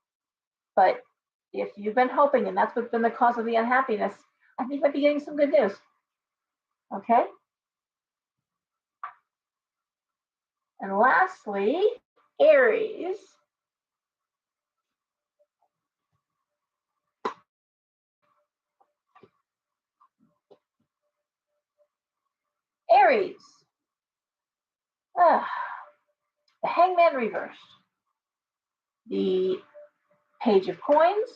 S1: But if you've been hoping, and that's what's been the cause of the unhappiness, I think you might be getting some good news. Okay. And lastly, Aries. Aries. The Hangman reversed. The Page of Coins.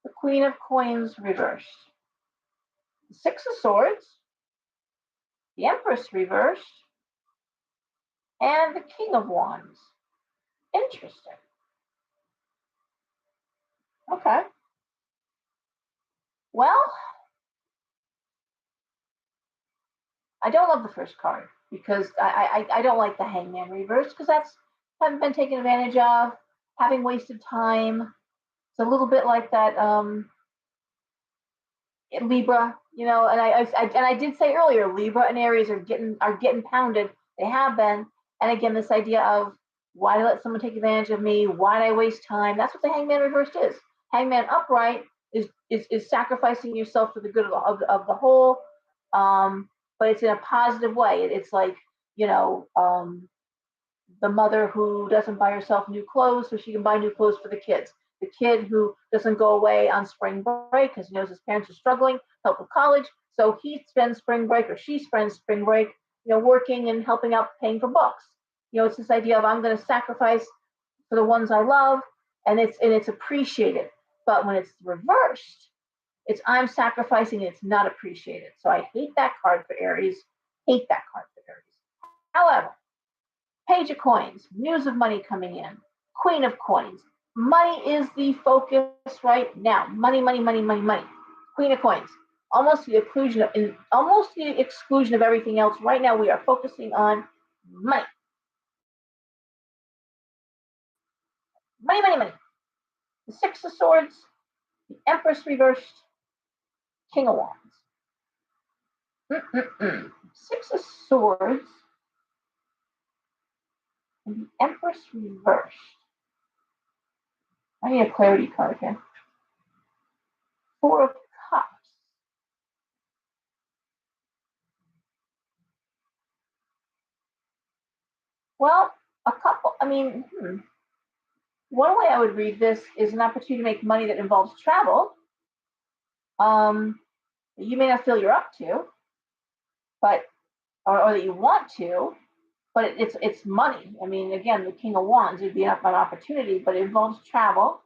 S1: The Queen of Coins reversed. The Six of Swords. The Empress reversed. And the King of Wands. Interesting. Okay. Well, I don't love the first card because I don't like the Hangman reverse because that's haven't been taken advantage of, having wasted time. It's a little bit like that Libra, and I did say earlier, Libra and Aries are getting pounded. They have been, and again, this idea of why did I let someone take advantage of me? Why did I waste time? That's what the Hangman reversed is. Hangman upright is sacrificing yourself for the good of the whole, but it's in a positive way. It's like the mother who doesn't buy herself new clothes so she can buy new clothes for the kids. The kid who doesn't go away on spring break because he knows his parents are struggling, help with college. So he spends spring break, or she spends spring break, working and helping out paying for books. It's this idea of I'm going to sacrifice for the ones I love, and it's appreciated. But when it's reversed, it's I'm sacrificing and it's not appreciated. So I hate that card for Aries. Hate that card for Aries. However, Page of Coins, news of money coming in. Queen of Coins, money is the focus right now. Money, money, money, money, money. Queen of Coins, almost the exclusion of everything else. Right now, we are focusing on money. Money, money, money. The Six of Swords, the Empress reversed, King of Wands. Six of Swords and the Empress reversed. I need a clarity card here. Four of Cups. Well, one way I would read this is an opportunity to make money that involves travel. You may not feel you're up to, but or that you want to, but it's money. I mean, again, the King of Wands would be an opportunity, but it involves travel,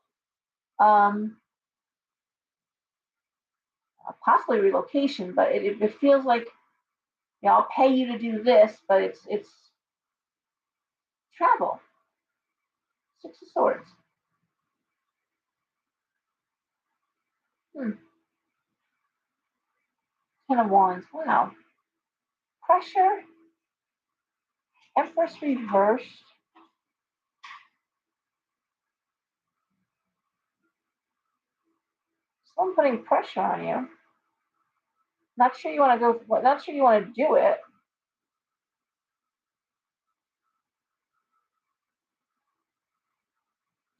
S1: possibly relocation. But it feels like I'll pay you to do this, but it's travel. Six of Swords. Ten of Wands. Wow. Pressure. Empress reversed. Someone putting pressure on you. Not sure you want to go. Not sure you want to do it.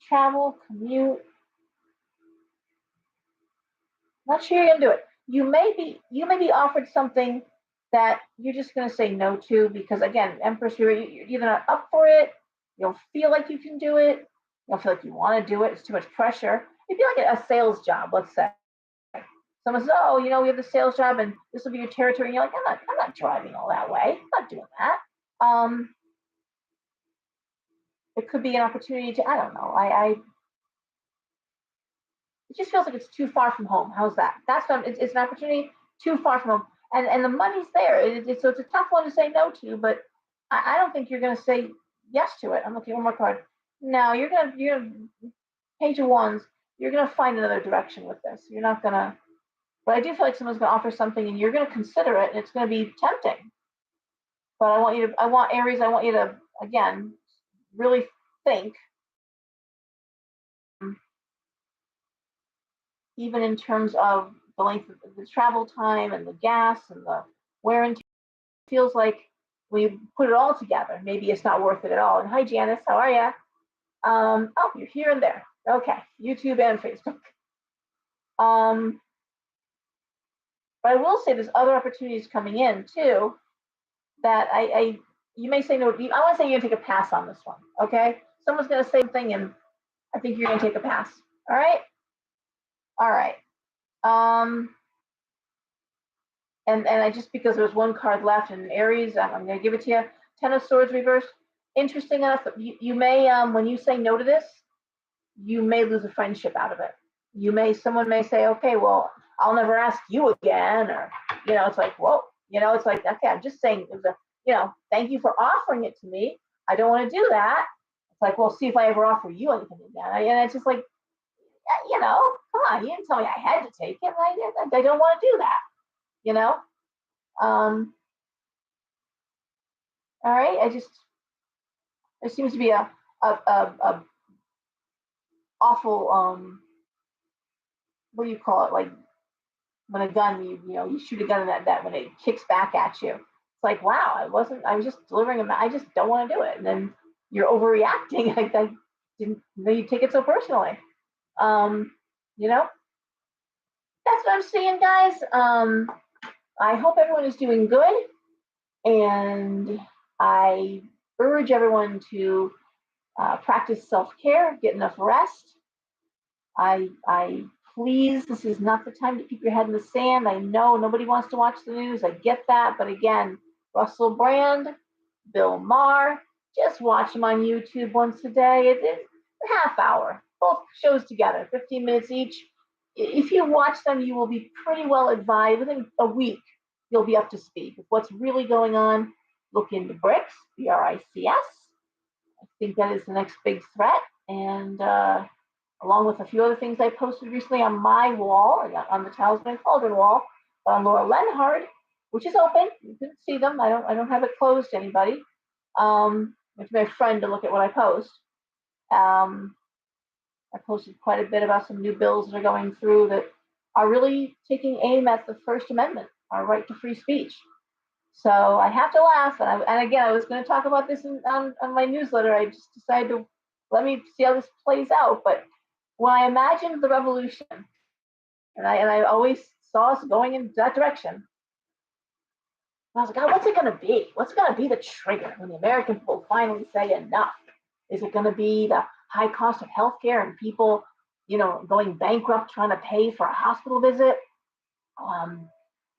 S1: Travel, commute. Not sure you're gonna do it. You may be offered something that you're just gonna say no to because again, Empress, you're either not up for it, you don't feel like you can do it, you don't feel like you want to do it. It's too much pressure. It'd be like a sales job, let's say. Someone says, "Oh, we have the sales job, and this will be your territory." And you're like, I'm not driving all that way. I'm not doing that." It could be an opportunity to, I don't know. It just feels like it's too far from home. How's that? That's not. It's an opportunity too far from home, and the money's there. So it's a tough one to say no to, but I don't think you're going to say yes to it. I'm looking at one more card. No, you're gonna Page of Wands. You're gonna find another direction with this. You're not gonna. But I do feel like someone's gonna offer something, and you're gonna consider it, and it's gonna be tempting. But I want Aries. I want you to again really think. Even in terms of the length of the travel time and the gas and the wear and tear feels like when you put it all together, maybe it's not worth it at all. And hi, Janice, how are you? Oh, you're here and there. Okay, YouTube and Facebook. But I will say there's other opportunities coming in too that you may say no. I want to say you're gonna take a pass on this one. Okay, someone's gonna say something, and I think you're gonna take a pass. All right, all right. And I just because there's one card left in Aries, I'm gonna give it to you. Ten of Swords reversed. Interesting enough, you may when you say no to this, you may lose a friendship out of it. Someone may say, okay, well, I'll never ask you again, or it's like, whoa, it's like, okay, I'm just saying, thank you for offering it to me. I don't want to do that. It's like, well, see if I ever offer you anything again. And it's just like, come on, you didn't tell me I had to take it. I don't want to do that. All right, there seems to be a awful what do you call it, like when a gun, you shoot a gun and that when it kicks back at you, it's like, wow, I was just delivering I just don't want to do it, and then you're overreacting. I didn't know you take it so personally. You know that's what I'm seeing, guys. I hope everyone is doing good, and I urge everyone to practice self-care, get enough rest. I please, this is not the time to keep your head in the sand. I know nobody wants to watch the news. I get that. But again, Russell Brand, Bill Maher, just watch them on YouTube once a day. It's a half hour, both shows together, 15 minutes each. If you watch them, you will be pretty well advised. Within a week, you'll be up to speed with what's really going on. Look into BRICS, BRICS. I think that is the next big threat. And along with a few other things I posted recently on my wall, on the Talisman Cauldron wall, on Laura Lenhard, which is open. You can see them. I don't have it closed to anybody. It's my friend to look at what I post. I posted quite a bit about some new bills that are going through that are really taking aim at the First Amendment, our right to free speech. So I have to laugh. And again, I was going to talk about this on my newsletter. I just decided to let me see how this plays out. But when I imagined the revolution, and I always saw us going in that direction, I was like, oh, what's it going to be? What's going to be the trigger when the American people finally say enough? Is it going to be the high cost of healthcare and people, going bankrupt trying to pay for a hospital visit?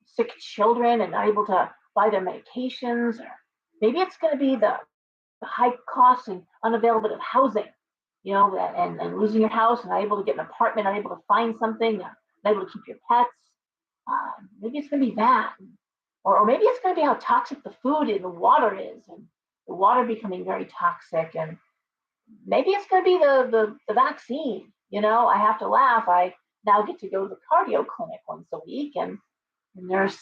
S1: Sick children and not able to buy their medications? Or maybe it's going to be the high cost and unavailability of housing, and losing your house and not able to get an apartment, not able to find something, not able to keep your pets. Maybe it's going to be that. Or maybe it's going to be how toxic the food and the water is, and the water becoming very toxic. And maybe it's going to be the vaccine. I have to laugh. I now get to go to the cardio clinic once a week, and the nurse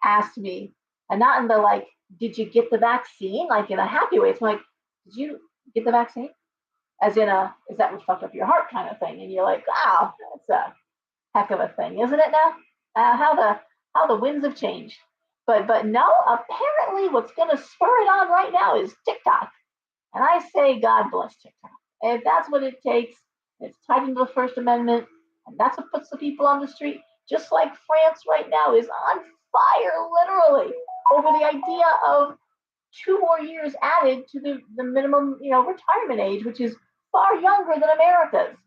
S1: asked me, and not in the like, did you get the vaccine? Like in a happy way. It's like, did you get the vaccine? As in is that what fucked up your heart kind of thing? And you're like, wow, that's a heck of a thing, isn't it now? How the winds have changed. But no, apparently what's going to spur it on right now is TikTok. And I say, God bless TikTok. If that's what it takes, it's tied into the First Amendment, and that's what puts the people on the street. Just like France right now is on fire, literally, over the idea of 2 more years added to the minimum, retirement age, which is far younger than America's.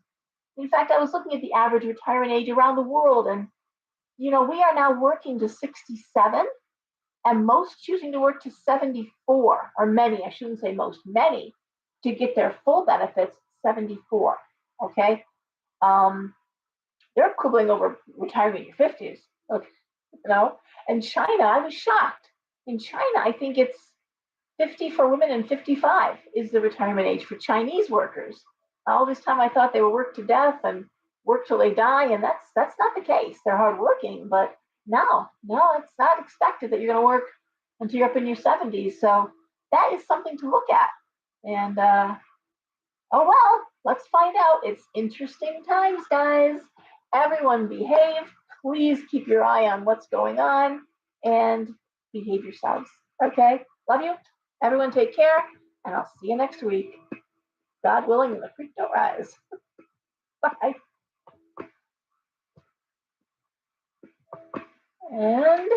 S1: In fact, I was looking at the average retirement age around the world, and we are now working to 67, and most choosing to work to 74, or many, I shouldn't say most, many, to get their full benefits, 74. Okay, they're quibbling over retirement in your 50s. Okay, and China, I was shocked. In China, I think it's 50 for women and 55 is the retirement age for Chinese workers. All this time I thought they would work to death and work till they die, and that's not the case. They're hardworking, but no, it's not expected that you're going to work until you're up in your 70s. So that is something to look at. And oh well, let's find out. It's interesting times, guys. Everyone behave. Please keep your eye on what's going on. and behave yourselves. Okay? Love you. Everyone take care, and I'll see you next week. God willing, when the creek don't rise. Bye. And